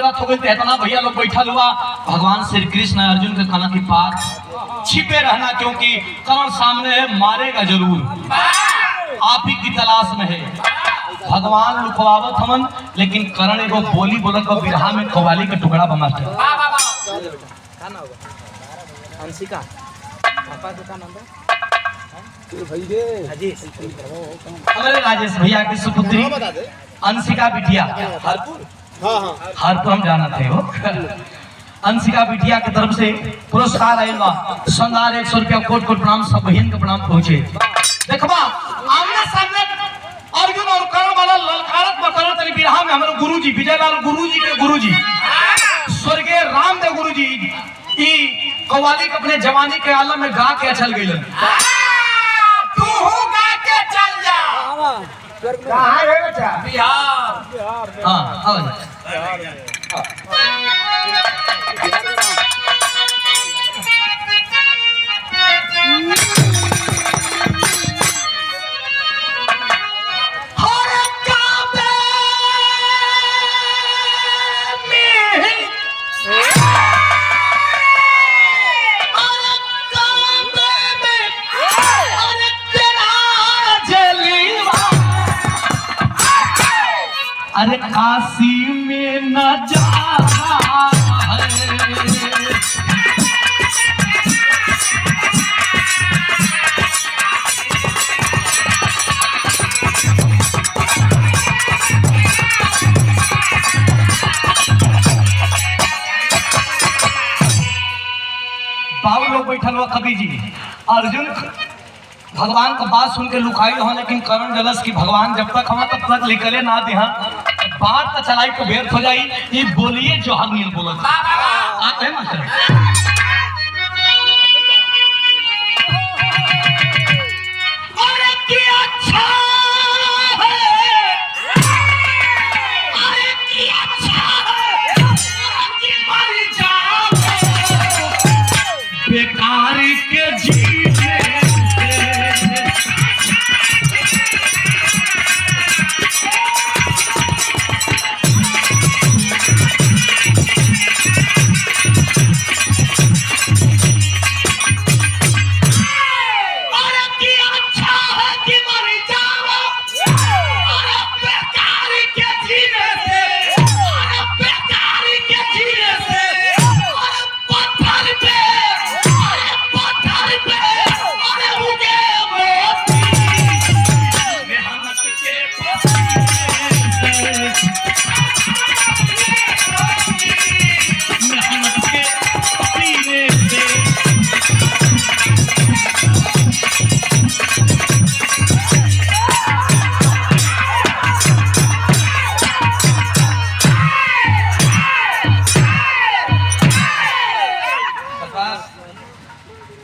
रथ हो गई तो इतना भैया लोग बैठल हुआ। भगवान श्री कृष्ण अर्जुन के कहना की पास छिपे रहना, क्योंकि कर्ण सामने है, मारेगा जरूर, आप ही की तलाश में है। भगवान लुकवावत हमन, लेकिन कर्ण एगो बोली बोलत को बिरहा में कवाली का टुकड़ा बमाते। अंशिका पापा का नाम हमारे राजेश भैया की सुपुत्री अंशिका बिटिया, हरपुर हम जाना थे वो। अंशिका बिटिया की तरफ से पुरस्कार आयल बा, शानदार 100 रुपया कोट कोट प्रणाम, सब बहन के प्रणाम पहुंचे। देखबा आमने सामने अर्जुन और कर्ण वाला ललकारत बकरत तरी बिरहा में हमारे गुरुजी विजयलाल गुरुजी के गुरुजी स्वर्गीय रामदेव गुरुजी ई कव्वाली अपने जवानी के आलम में गा के चल गइलन। तू गा के चल जा। कहाँ है बेटा? बिहार। हां आवाज अरे काशी में न जा बाबू लोग बैठल हुआ कवि जी। अर्जुन भगवान का बात सुन के लुकाई हो, लेकिन कर्ण जलस की भगवान जब तक हम तब तक निकले ना दे, बात का चलाई तो व्यर्थ हो जाई। ये बोलिए जो हम नहीं बोलो आते हैं मास्टर। अरे क्या अच्छा है, अरे क्या अच्छा है कि मर जाओ बेकार के जीने।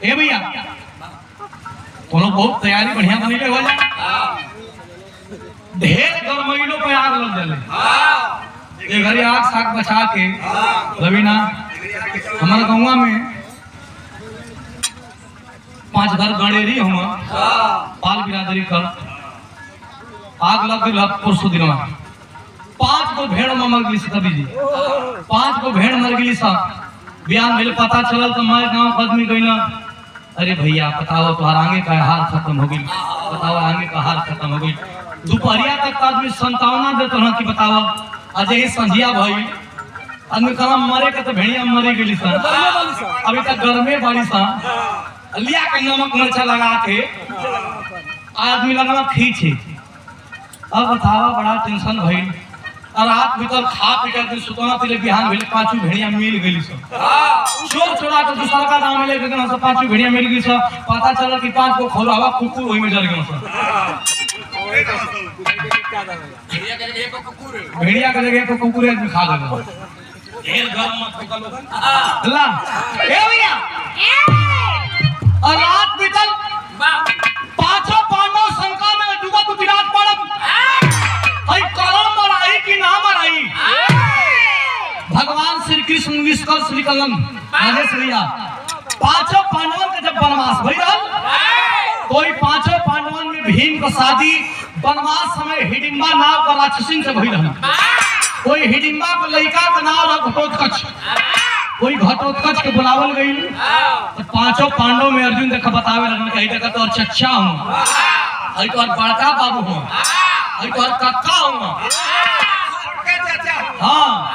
ए भैया कोनो बहुत तैयारी बढ़िया बनीले हो जा, ढेर गरमैलो पे आग लग जाले। ये घरी आग साग बचा के रवीना हमारे गाँव में 5 घर गणेरी हुआ पाल बिरादरी कर आग लग गई परसों दिन में 5 गो भेड़ में मर गई कवि जी, 5 गो भेड़ मर गई सा। बयान भेल पता चलल तो हमारे गाँव आदमी गई ना, अरे भैया बताओ तो आगे का हाल खत्म हो गई, बताओ आगे का हाल खत्म हो गई। दोपहरिया तक आदमी संतावना देते हैं कि बताओ अजय संझिया भाई आदमी कहा मरे का तो भेड़िया मरे गई सा, अभी तक गर्मे बाड़ी सा लिया के नमक मिर्चा लगा के आदमी लगा खींचे। अब बतावा बड़ा टेंशन भइल, और रात भीतर खा पी कर सुतना तिले बिहान भेल 5 भेड़िया मिल गई सब। चोर चोरा के दूसरा का दाम ले के सब 5 भेड़िया मिल गई सब। पता चला कि 5 को खोलावा कुकुर ओई में डर गए सब। भेड़िया के जगह पे कुकुर एक खा गए। ढेर गरम मत पकड़ लो अल्लाह। ए भैया और रात बीतल 5 पांडव शंका में डूबा तो विराट पड़ब हई कलम मराई कि ना मराई। भगवान श्री कृष्ण निष्कर्ष निकलन आदेश भैया 5 पांडवों के जब वनवास भइल कोई 5 पांडवों में भीम का शादी वनवास समय हिडिंबा नाव का राक्षसिन से भइल। कोई हिडिंबा के लड़का का नाम रहा घटोत्कच। कोई घटोत्कच के बुलावल गई तो पांचों पांडव में अर्जुन देखा बतावे लगन कही देखा तो और चच्चा हूँ, अरे तो और बड़का बाबू हूँ, अरे तो और कक्का हूँ। हाँ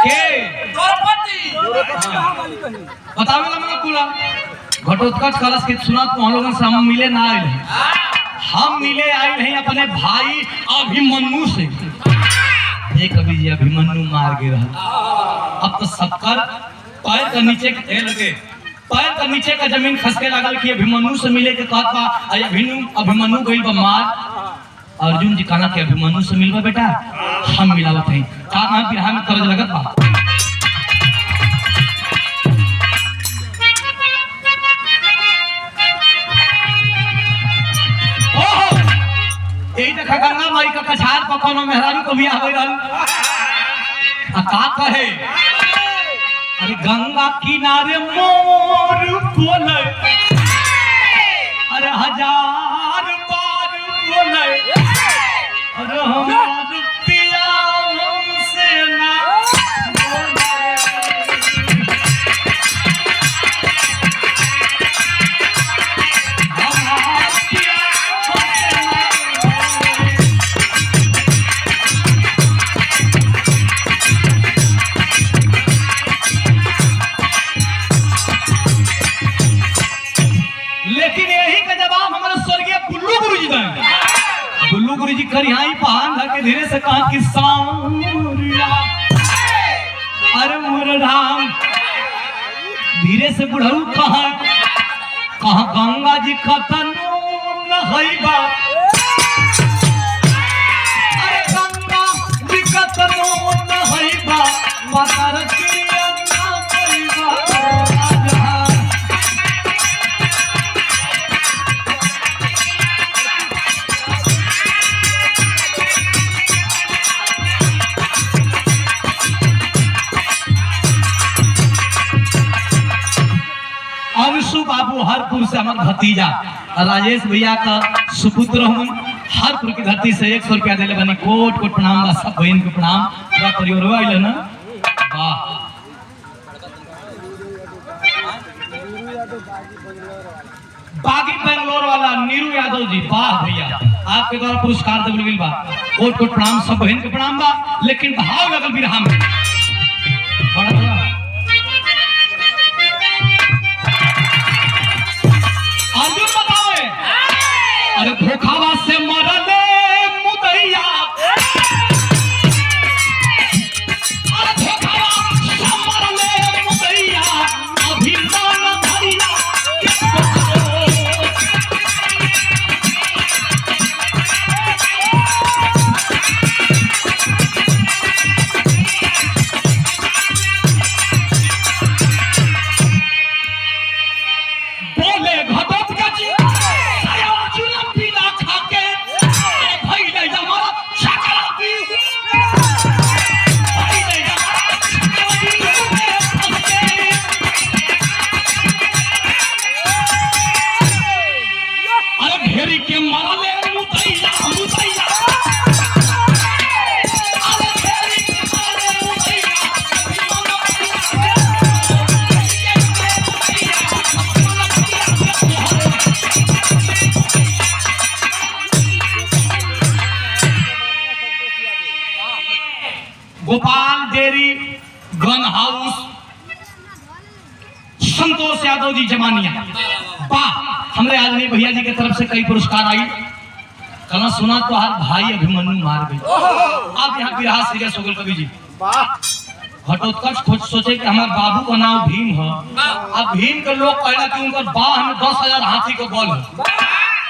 के बतावे लगन पूरा घटोत्कच कलश के सुना तो हम लोगों से हम मिले ना आए, हम मिले आए नहीं अपने भाई अभिमन्यु से। एक कवि जी अभिमन्यु मार गिरा, अब तो सबकर पैर के नीचे के लगे, पैर के नीचे का जमीन खसके लागल कि अभिमन्यु से मिले के कहत बा। अभिमन्यु गइल बा मार। अर्जुन जी कहना कि अभिमन्यु से मिलबा बेटा, हम मिलावत हई का ना बिरहा में तरज लगत बा। यही देखा गंगा माई का कछार पर कोनो मेहरारू को भी आवे रहल का कहे, अरे गंगा किनारे मोर बोले, अरे हजार बार बोले, अरे हमार पिया हमसे ना करिहाई पहान के धीरे से कहा कि सांवरिया, अरे मोर राम धीरे से बुढ़ऊ कहा कहा गंगा जी कतन नहैबा, अरे गंगा जी कतन नहैबा मातर के अंगा पैबा। अंशु बाबू हरपुर से हमारे भतीजा राजेश भैया का सुपुत्र हूँ। हरपुर की धरती से 100 रुपया दिले बनी, कोट कोट प्रणाम बा, सब बहन के प्रणाम, पूरा परिवार आइले ना। वाह बागी बेंगलोर वाला नीरू यादव जी, वाह भैया आपके द्वारा पुरस्कार देवल गइल बा, कोट कोट प्रणाम, सब बहन के प्रणाम बा। लेकिन भाव लगल बिरहा में बड़ा अर्जुन बतावे, अरे धोखावा से मरले मुदैया, अरे धोखावा से मरले मुदैया, अभिमान धैया बोले घटोत्कच गोपाल डेयरी गन हाउस संतोष यादव जी जमानिया, वाह हमरे आदमी भैया जी की तरफ से कई पुरस्कार आई। कल सुना तो हर भाई अभिमन्यु मार गई। आप यहाँ बिरहा सीरियस हो गए कवि जी। घटोत्कच खोज सोचे कि हमारे बाबू का नाम भीम है। अब भीम के लोग कहला कि उनका बाह में 10,000 हाथी के बल है,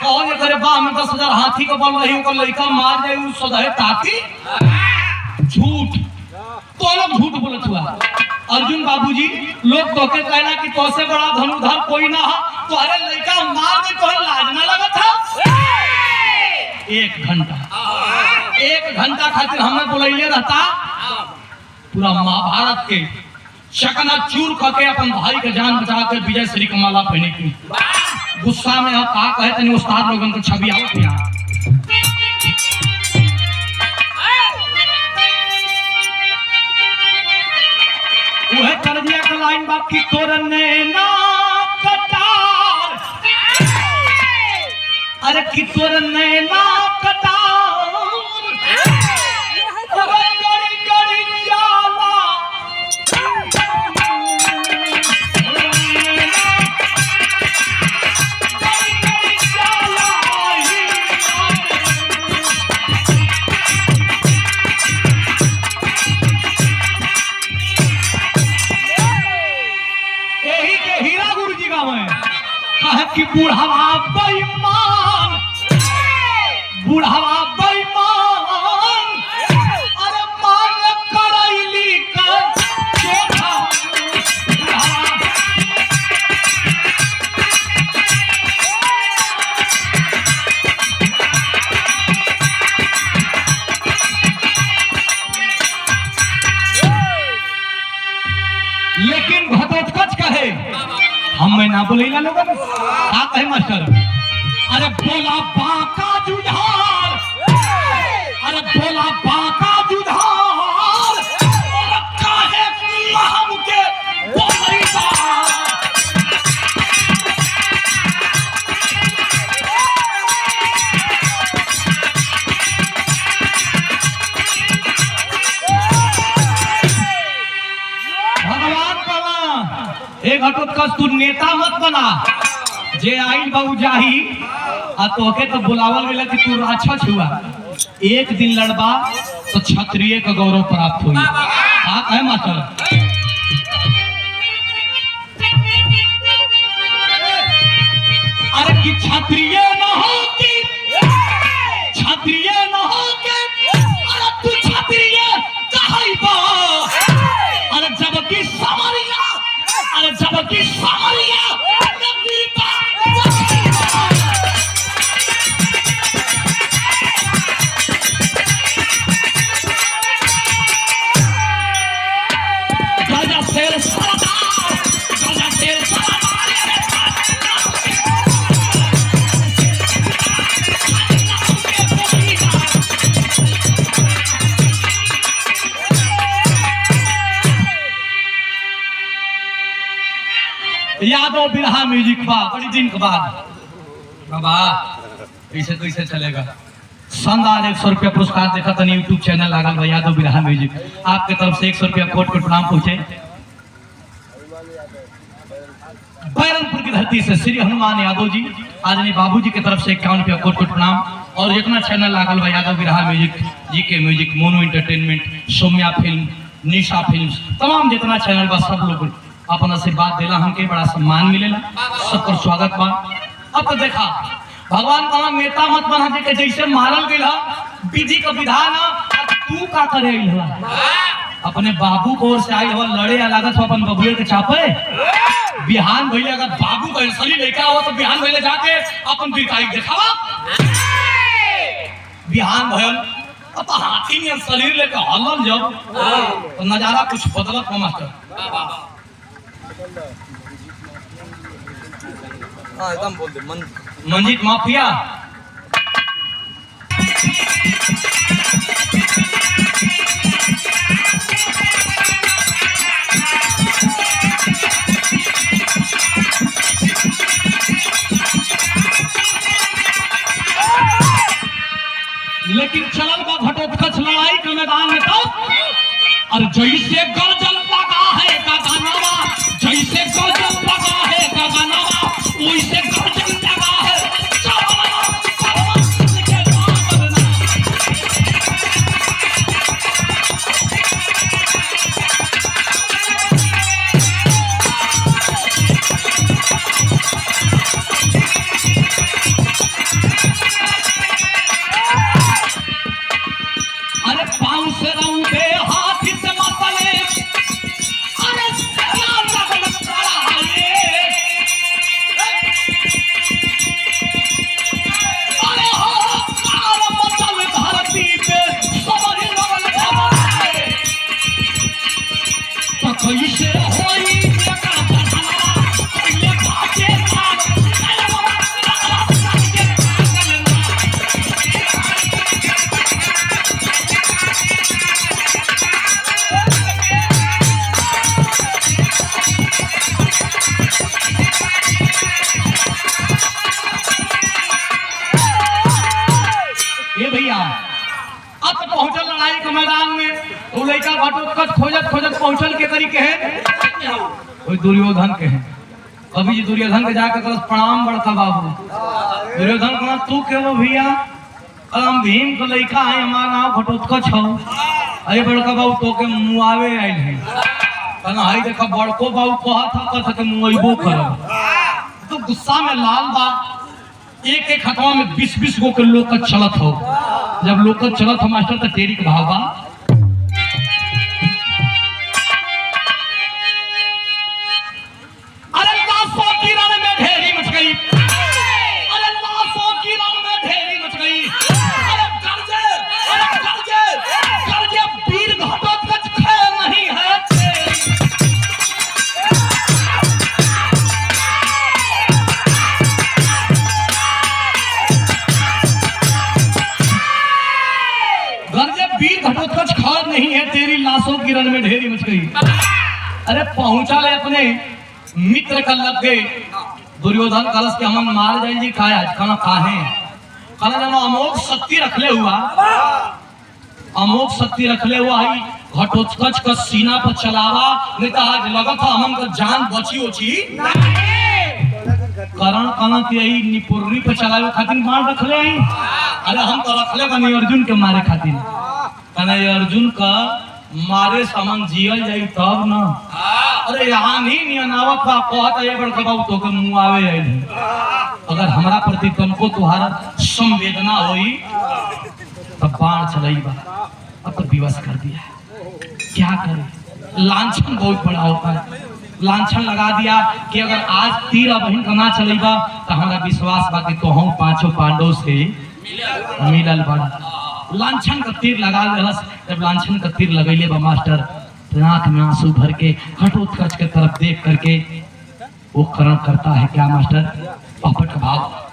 कहो जे करे बाह में 10,000 हाथी के बल रही, उनका लड़का मार जाए उ सदहे ताती। झूठ तो लोग झूठ बोलत हुआ। अर्जुन बाबूजी लोग तोके कहला कि तोसे बड़ा धनुधर कोई ना है, तो अरे लड़का मार दे तो लाज ना लगा था। 1 घंटा खातिर हमें बुलाइले रहता, पूरा महाभारत के चकनाचूर करके अपन भाई के जान बचा के विजय श्री की माला पहने की गुस्सा में कहा कहे तनी उस्ताद लोगन को छवि आओ यहाँ। वह तरजिया का लाइन बाकी तोर नैना कटार अरे कि तोर नैना कटार अरे गड़ी गड़ी जाला कि बुढ़ावा बेईमान बुढ़ावा बेईमान अरे मान करैली का देखा लेकिन घटोत्कच कहे हम मैं ना बोलेला लोगन का कहे मास्टर अरे बोला बाका जुझार अरे बोला बाका जुझार और काहे हम के बोलैता भगवान बना एक घटोत्कच तू नेता मत बना जे आइल बाबू जाही आ तोके तो बुलावल गेला कि तू राक्षस हुआ एक दिन लड़बा तो क्षत्रिय का गौरव प्राप्त हुई हाँ है मास्टर अरे कि क्षत्रिय न होती क्षत्रिय न होके अरे तू क्षत्रिय कहाई बा अरे जबकि समरिया अरे जबकि समरिया यादव बिरहा म्यूजिक बा बड़ी दिन के बाद बाबा कैसे कैसे चलेगा शानदार 100 रुपया पुरस्कार देखा था यूट्यूब चैनल लागल बा यादव बिरहा म्यूजिक आपके तरफ से 100 रुपया कोट कोट प्रणाम पहुंचे बैरनपुर की धरती से श्री हनुमान यादव जी आदरणीय बाबूजी की तरफ से 51 रुपया कोट कोट प्रणाम और जितना चैनल लागल बा यादव बिरहा म्यूजिक जी के म्यूजिक मोनो एंटरटेनमेंट सौम्या फिल्म निशा फिल्म तमाम जितना चैनल बा सब लोग अपन आशीर्वाद देला हमके बड़ा सम्मान मिलेला सबकर स्वागत बा अब तो देखा भगवान का नेता मत बना के जैसे मारल गेला विधि का विधान तू का करे अपने बाबू को ओर से आई हो लड़े या लागत हो अपन बबुए के चापे बिहान भइले अगर बाबू का असली लड़का हो तो बिहान भइले जाके अपन बिकाई दिखावा बिहान भइल अब हाथी में शरीर लेके हलल जब तो नजारा कुछ बदलत हो मास्टर हाँ एकदम बोल दे मंजीत माफिया लेकिन चलल बा घटोत्कच लड़ाई के मैदान में तो और जैसे गर्जन लगा है गगनवा जैसे गर्जन लगा है गगनवा वैसे गर्जन लगा है अरे पाँव से रौदे हाथ से मसले अरे सेना लगन पड़ा है अरे हो कार मचल धरती पे समझ लगन खबर है तो कैसे होई जगह बदलवा पहले बातें वो लड़का घटोत्कच खोजत खोजत पहुंचल के तरीके है कोई दुर्योधन के है। कभी जी दुर्योधन के जाके कहलस प्रणाम बड़का बाबू। दुर्योधन कहला तू के वो भैया? हम भीम के लड़का है, हमारा नाम घटोत्कच हो। अरे बड़का बाबू तो के मुआवे आइल है। कहना हाई देखा बड़को बाबू कहा था मुआइबो करब। तो गुस्सा में लाल बा एक एक हथवा में 20-20 गो के लोकत चलत हो। जब लोकत चलत हो मास्टर तो टेरी के भाव बा अरे लाशों की रण में ढेरी मच गई। अरे लाशों की रण में ढेरी मच गई। अरे गर्जे वीर घटोत्कच खैर नहीं है तेरी। वीर घटोत्कच खैर नहीं है तेरी, लाशों की रण में ढेरी मच गई। अरे पहुंचा ले अपने मित्र का लग गए। दुर्योधन कलश के हम मार जाए जी खाए आज खाना काहे खाना जानो अमोघ शक्ति रखले हुआ। अमोघ शक्ति रखले हुआ ही घटोत्कच का सीना पर चलावा नहीं तो आज लगा था हम का जान बची उची करण काना की यही निपुर्री पे चलावे खातिर मार रखले आई। अरे हम तो रखले बनी अर्जुन के मारे खातिर कहना अर्जुन का मारे समन जियल जाई तब ना। अरे यहाँ नहीं अनावत का कहता ये बड़का बाबू तो के मुंह आवे आइल। अगर हमरा प्रति तुमको तुम्हारा संवेदना होई तब बाण चलाई बा। अब तो विवश कर दिया क्या करे। लांछन बहुत बड़ा होता है। लांछन लगा दिया कि अगर आज तीर बहन का ना चलेगा तो हमारा विश्वास बा कि तो हम पांचों पांडव से मिलल बड़ा। लांछन का तीर लगा दिलस। जब लांछन का तीर लगैले बा मास्टर नाक में आंसू भर के घटोत्कच के तरफ देख करके वो करण करता है क्या मास्टर? पपट का भाव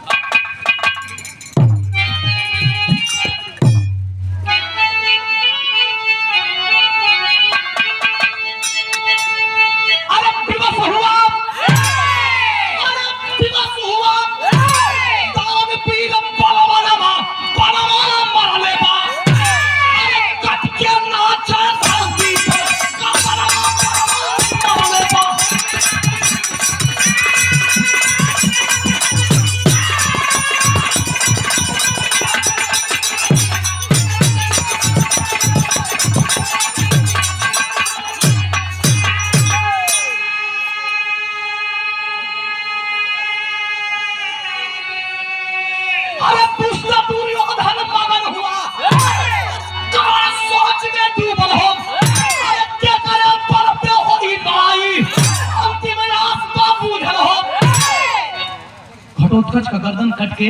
घटोत्कच का गर्दन कट के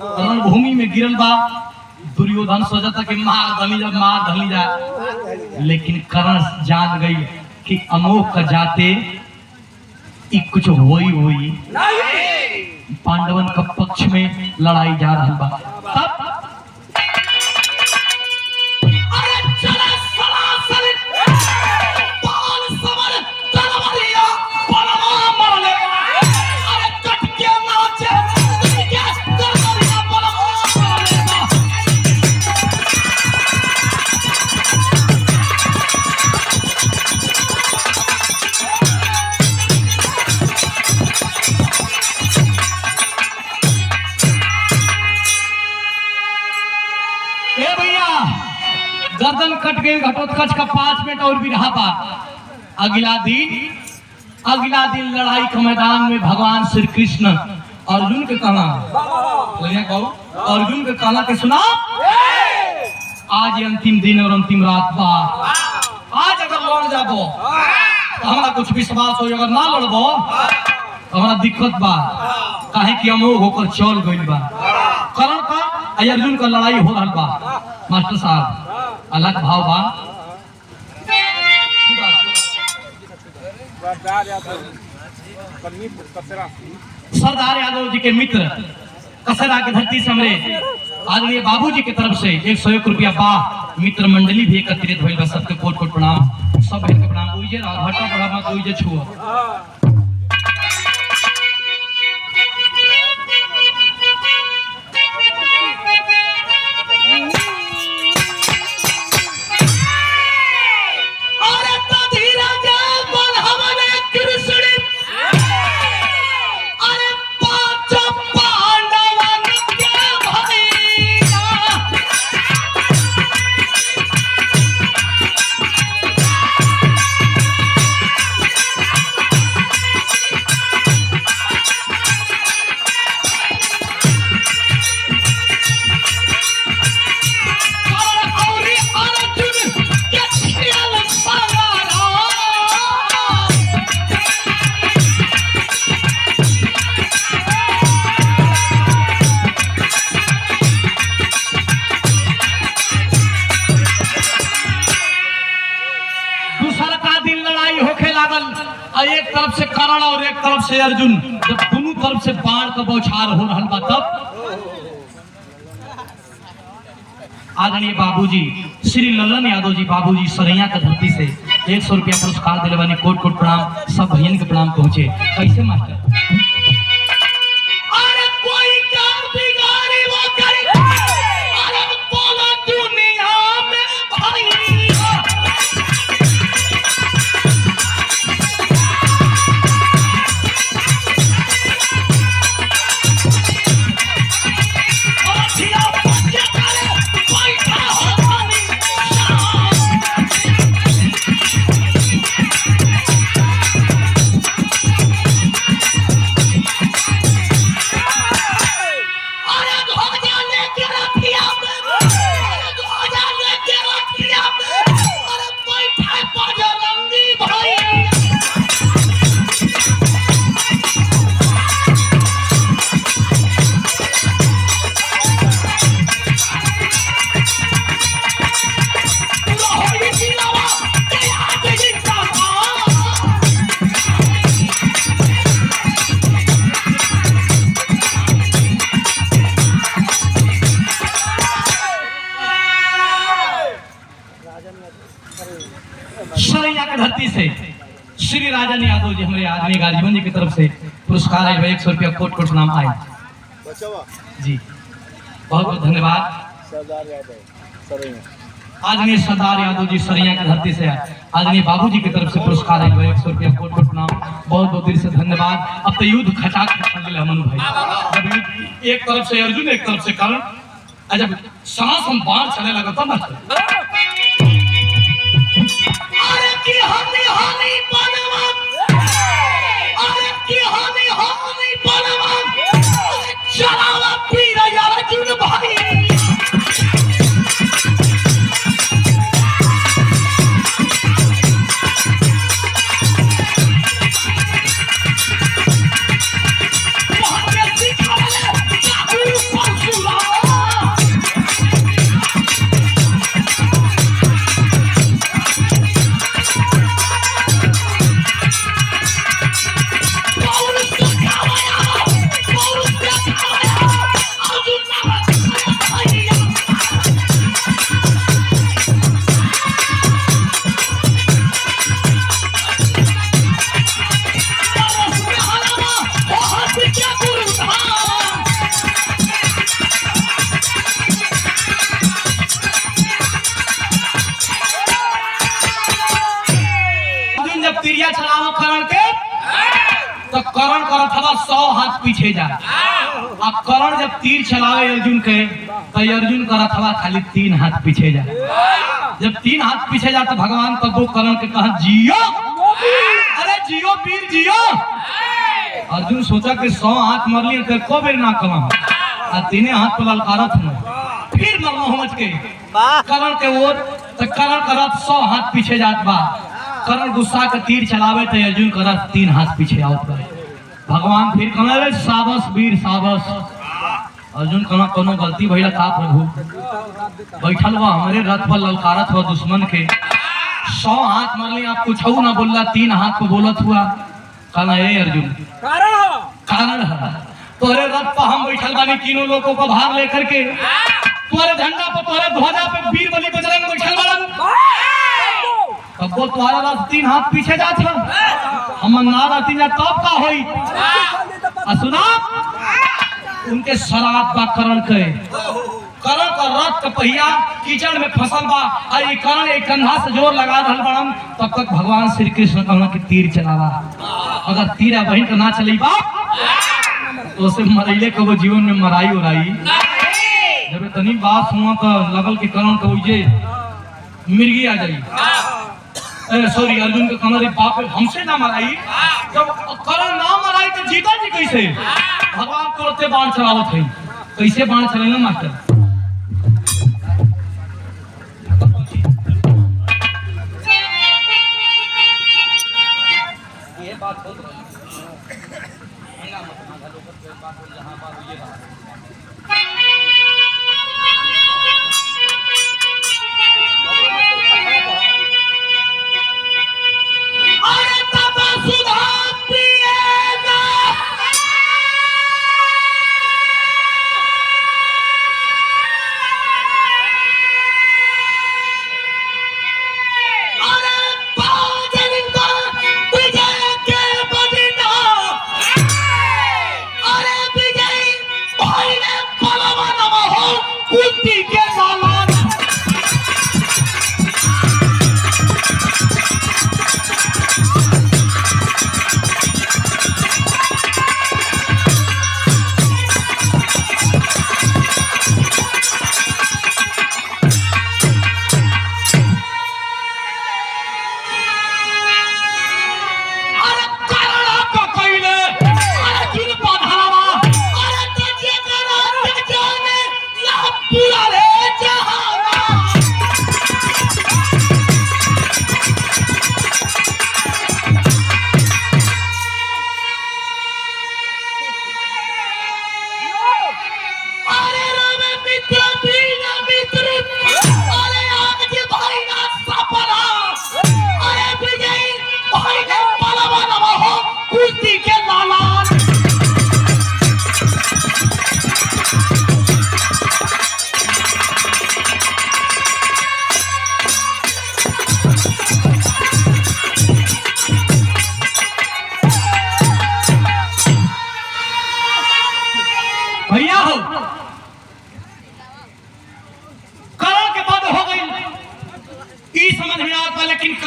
रणभूमि में गिरल बा। दुर्योधन सोचता कि मार धली जा लेकिन कर्ण जान गई कि अमोघ का जाते कुछ होई पांडवन का पक्ष में लड़ाई जा रहा बा। तब गर्दन कट गई घटोत्कच का 5 मिनट और भी रहा था। अगला दिन लड़ाई के मैदान में भगवान श्री कृष्ण अर्जुन के कहना अर्जुन के कहना के सुना आज अंतिम दिन और अंतिम रात बा। आज अगर लड़ जाबो तो हमारा कुछ विश्वास हो, अगर ना लड़बो तो हमारा दिक्कत बा काहे कि अमोघ होकर चल गइल बा। करण का अर्जुन का लड़ाई हो रहा बा। मास्टर साहब अलग भाव बा। सरदार यादव जी के मित्र कसरा के धरती से हमरे आदरणीय बाबूजी की तरफ से 101 रुपया बा। मित्र मंडली भी एकत्रित भइल बा। सबके कोट कोट प्रणाम। सब बहन के प्रणाम। ओइजे घटा बड़ा मत ओइजे छुआ। लड़ाई होके लागल और एक तरफ से कर्ण और एक तरफ से अर्जुन। जब दोनों तरफ से बाण का बौछार हो रहा बा तब आदरणीय बाबूजी श्री ललन यादव जी बाबूजी सरैया के धरती से 100 रुपया पुरस्कार दिले बानी। कोट कोट प्रणाम, सब भैयन के प्रणाम पहुंचे। कैसे मास्टर? अरे कोई क्या बिगाड़ी वो करी, अरे बोला दुनिया में भाई। सरैया के धरती से श्री राजन यादव जी हमारे आदमी गाजीवन जी की तरफ से पुरस्कार है 100 रुपया। कोट कोट नाम आए जी, बहुत बहुत धन्यवाद। आदरणीय सरदार यादव जी सरैया की धरती से आदरणीय बाबू जी की तरफ से पुरस्कार है 100 रुपया। कोट कोट नाम, बहुत बहुत दिल से धन्यवाद। अब तो युद्ध खचाक हमन भाई, जब युद्ध एक तरफ से अर्जुन एक तरफ से कर्ण, जब समासम बाण चले लगा तब ना अरे की हानि हानि बनवा, अरे की हानि हानि बनवा, अरे चलावा पीर अर्जुन भाई। तीरिया चलावा करण के तो करण करत हवा 100 हाथ पीछे जा, अब करण जब तीर चलावे अर्जुन के तो अर्जुन करत हवा खाली 3 हाथ पीछे जा। जब 3 हाथ पीछे जा तो भगवान तब वो करण के कहा जियो, अरे जियो वीर जियो। अर्जुन सोचा कि 100 हाथ मर लिए तो को बेर ना कमा, और 3 हाथ पर ललकारत हूं, फिर मरना हो के करण के ओर तो करण करत 100 हाथ पीछे जात बा। करण गुस्सा के तीर चलावे तो अर्जुन करत 3 हाथ पीछे आवत बा। भगवान फिर कहले साबस वीर साबस। अर्जुन कहना कोनो गलती भइला का प्रभु, बैठल बा हमरे रथ पर ललकारत हुआ दुश्मन के, 100 हाथ मरली आप कुछ ना बोलला, 3 हाथ को बोलत हुआ। कहना ए अर्जुन कारण है तोरे रथ पर हम बैठल बानी, तीनों लोगों को भार लेकर के, तोरे झंडा पर तोरे ध्वजा पे वीर बलि बजरंग बैठल बाड़न, तब वो तुम्हारा रथ 3 हाथ पीछे जात है, हम ना रहती जा तब का होई। सुना उनके शराब बा करण के, करण का रथ का पहिया कीचड़ में फसल बा, और ये करण एक कंधा से जोर लगा रहल बड़न। तब तक भगवान श्री कृष्ण कहना कि तीर चलावा, अगर तीर बहन का ना चली बाप तो उसे मरैले के वो जीवन में मराई उड़ाई। जब इतनी बात हुआ तो लगल कि करण को उजे मिर्गी आ जाई, सॉरी अर्जुन के कहना रे बाप हमसे ना मराई, जब करण ना मराई तो जीता जी कैसे? भगवान तुरंते बाण चलावत है, कैसे बाण चलेगा मास्टर? ये बात बोल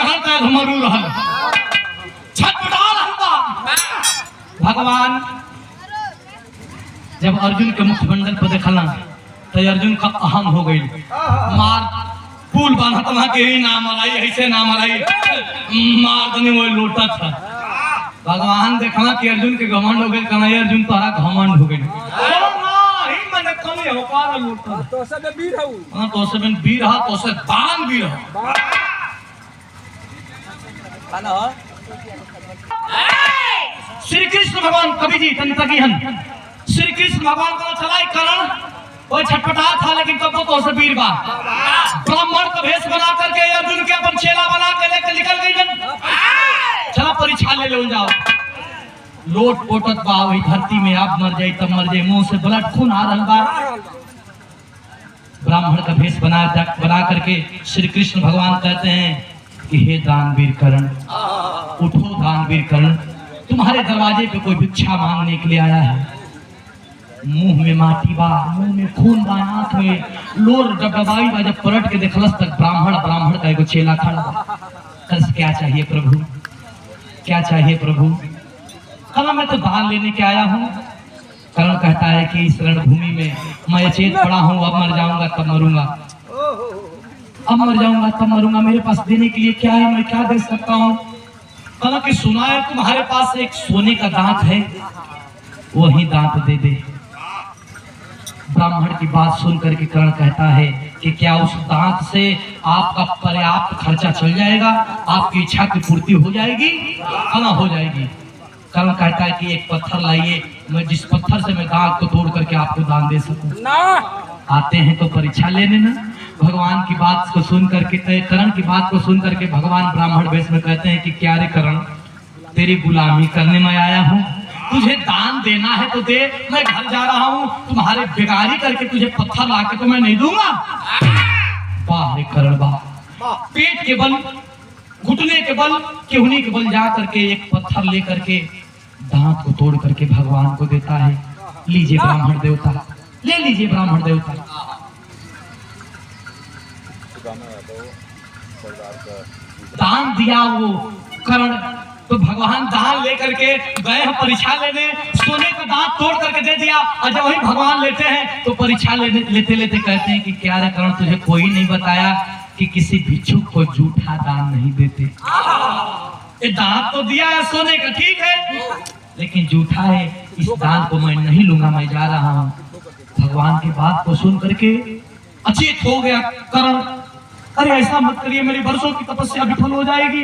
करण का घुमरू रहल छटपटा रहल बा। भगवान जब अर्जुन के मुखमंडल पर देखला तो अर्जुन का अहम हो गई। मार पुल बांधत वहां के ही ना मराई, ऐसे ना मराई, मार दनी वो लोटा था। भगवान देखला कि अर्जुन के घमंड हो गई, कहना अर्जुन तोहरा घमंड हो गई। तो सब वीर हूँ, तो से बिन वीर हा, तो से दान वीर हा। श्री कृष्ण भगवान कवि जी तकी हन श्री कृष्ण भगवान को चलाई करण वो छटपटा था, लेकिन तब तो से वीर बा। ब्राह्मण का भेष बना करके अर्जुन के अपन चेला बना के लेकर निकल गई। चला परीक्षा ले लो जाओ। लोट पोटत बा वही धरती में, आप मर जाए तब मर जाए, मुंह से ब्लड खून आ रहा बा। ब्राह्मण का भेष बना करके श्री कृष्ण भगवान कहते हैं कि हे दानवीर कर्ण, उठो दानवीर कर्ण, तुम्हारे दरवाजे पे कोई भिक्षा मांगने के लिए आया है। मुंह में माटी बा, मुंह में खून बा, आंख में लोर डबडबाई बा। जब पलट के देखलस तक ब्राह्मण का एगो चेला खड़ा बा। क्या चाहिए प्रभु, क्या चाहिए प्रभु? कहना मैं तो दान लेने के आया हूँ। कर्ण कहता है कि इस रणभूमि में मैं चेत पड़ा हूँ, अब मर जाऊंगा तब मरूंगा, अब मर जाऊंगा तब मरूंगा, मेरे पास देने के लिए क्या है, मैं क्या दे सकता हूँ? कहना कि सुना है तुम्हारे पास एक सोने का दांत है, वही दांत दे दे। ब्राह्मण की बात सुन करके कर्ण कहता है कि क्या उस दांत से आपका पर्याप्त खर्चा चल जाएगा, आपकी इच्छा की पूर्ति हो जाएगी? कहना हो जाएगी। कर्ण कहता है कि एक पत्थर लाइए, मैं जिस पत्थर से मैं दांत को तोड़ करके आपको दान दे सकूं। आते हैं तो परीक्षा लेने ना। भगवान की बात को सुन करके, कर्ण की बात को सुन करके भगवान ब्राह्मण वेश में कहते हैं कि क्या रे कर्ण, तेरी गुलामी करने में आया हूँ, तुझे दान देना है तो दे, मैं घर जा रहा हूँ, तुम्हारे बेगारी करके तुझे पत्थर लाके तो मैं नहीं दूंगा। वाह रे कर्ण वाह, पेट के बल, घुटने के बल, केहनी के बल जा करके एक पत्थर ले करके दांत को तोड़ करके भगवान को देता है। लीजिए ब्राह्मण देवता, ले लीजिए ब्राह्मण देवता। दान दिया वो कर्ण, तो भगवान दान लेकर के गए हैं परीक्षा लेने, सोने का दांत तोड़ करके दे दिया। और जब वही भगवान लेते हैं तो परीक्षा लेते लेते कहते हैं कि क्या रे कर्ण, तुझे कोई नहीं बताया कि किसी भिक्षुक को झूठा दान नहीं देते? ये दांत तो दिया है सोने का, ठीक है, लेकिन झूठा है, इस दान को मैं नहीं लूंगा, मैं जा रहा हूँ। भगवान की बात को सुन करके अचेत हो गया कर्ण। अरे ऐसा मत करिए, मेरी वर्षों की तपस्या विफल हो जाएगी।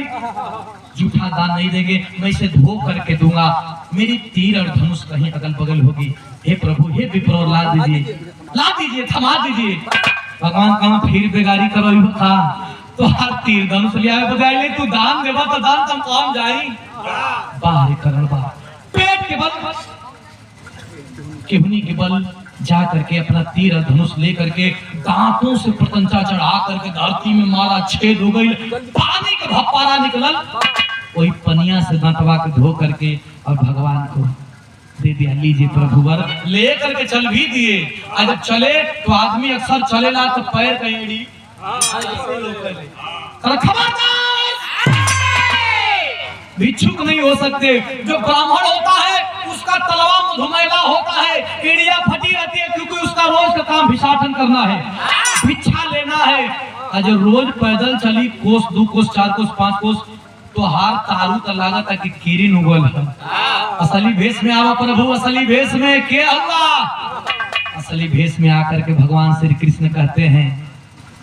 झूठा दान नहीं देंगे, मैं इसे धो करके दूंगा, मेरी तीर और धनुष कहीं अगल बगल होगी। हे प्रभु, हे विप्र, ला दीजिए, ला दीजिए, थमा दीजिए। भगवान कहा फिर बेगारी करो था तो हर तीर धनुष लिया बजाय ले, तू दान देवा तो दान तुम कौन जाई। बाहर करण बा, पेट के बल, केहनी के बल जा करके अपना तीर और धनुष ले करके दांतों से प्रतंचा चढ़ा करके धरती में मारा, छेद हो गई, पानी का भप्पारा निकलल, वही पनिया से दांतवा के धो करके और भगवान को दे दिया। लीजिए प्रभु वर, ले करके चल भी दिए। और जब चले तो आदमी अक्सर चलेला तो पैर का एड़ी भिक्षुक नहीं हो सकते। जो ब्राह्मण होता है उसका तलवा मधुमैला होता है, एड़िया फटी रहती है, क्योंकि उसका रोज का काम भिक्षाटन करना है, भिक्षा लेना है। और जो रोज पैदल चली कोस, 2 कोस, 4 कोस, 5 कोस, तो हार तारू त लागत है कि कीरी नुगल है। असली भेष में आवा प्रभु, असली भेष में के अल्लाह, असली भेष में आकर के भगवान श्री कृष्ण कहते हैं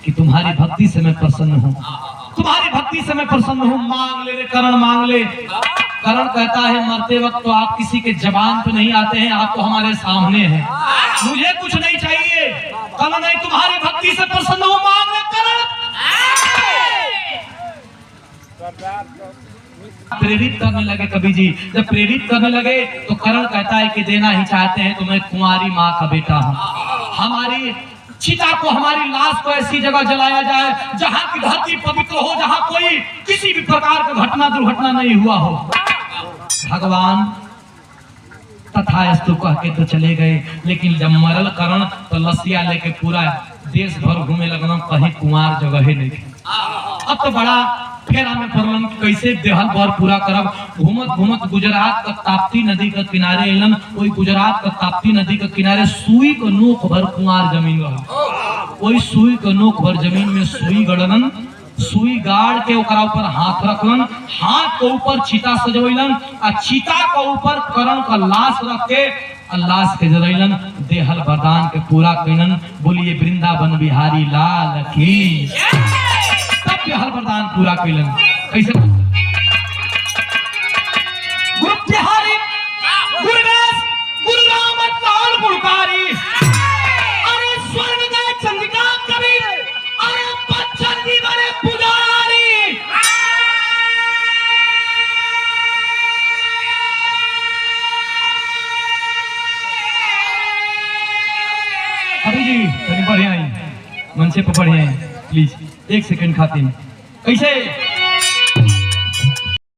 कि तुम्हारी भक्ति से मैं प्रसन्न हूँ, तुम्हारी भक्ति से मैं प्रसन्न हूँ, मांग ले रे कर्ण, मांग ले। कर्ण कहता है मरते वक्त तो आप किसी के जबान पे नहीं आते हैं, आप तो हमारे सामने हैं, मुझे कुछ नहीं चाहिए। कर्ण नहीं, तुम्हारी भक्ति से प्रसन्न हूँ, मांग ले कर्ण। प्रेरित करने लगे कवि जी, जब प्रेरित करने लगे तो कर्ण कहता है कि देना ही चाहते हैं तो मैं कुंवारी माँ का बेटा हूँ, हमारी चिता को, हमारी लाश को ऐसी जगह जलाया जाए जहाँ की धरती पवित्र हो, जहाँ कोई किसी भी प्रकार का घटना दुर्घटना नहीं हुआ हो। भगवान तथास्तु कह के तो चले गए, लेकिन जब मरल कर्ण तो लसिया लेके पूरा देश भर घूमे लगना, कहीं कुंवार जगह ही नहीं थी। अब तो बड़ा फिर हमें फरलन कैसे देहल बर पूरा करब। घूमत घूमत गुजरात का ताप्ती नदी के किनारे अलन। वही गुजरात का ताप्ती नदी के किनारे सुई के नोक भर कुंवार जमीन रहा। वही सुई के नोक भर जमीन में सुई गड़लन। सुई गाड़ के ओकरा ऊपर हाथ रखलन। हाथ के ऊपर चीता सजवैलन आ चीता के ऊपर करण का लाश रख के लाश के जरैलन। देहल वरदान के पूरा कैलन। बोलिए वृंदावन बिहारी लाल की। तब देहल वरदान पूरा कैलन। कैसे? गुरु बिहारी गुरुवेश गुरु राम ताल गुणकारी अरे स्वर्ग गए चंद्रिका कबीर अरे बच्चन जी बने पुजारी। अभी जी तनी बढ़िया आई मंचे पर बढ़िया प्लीज 1 सेकंड खातिर। कैसे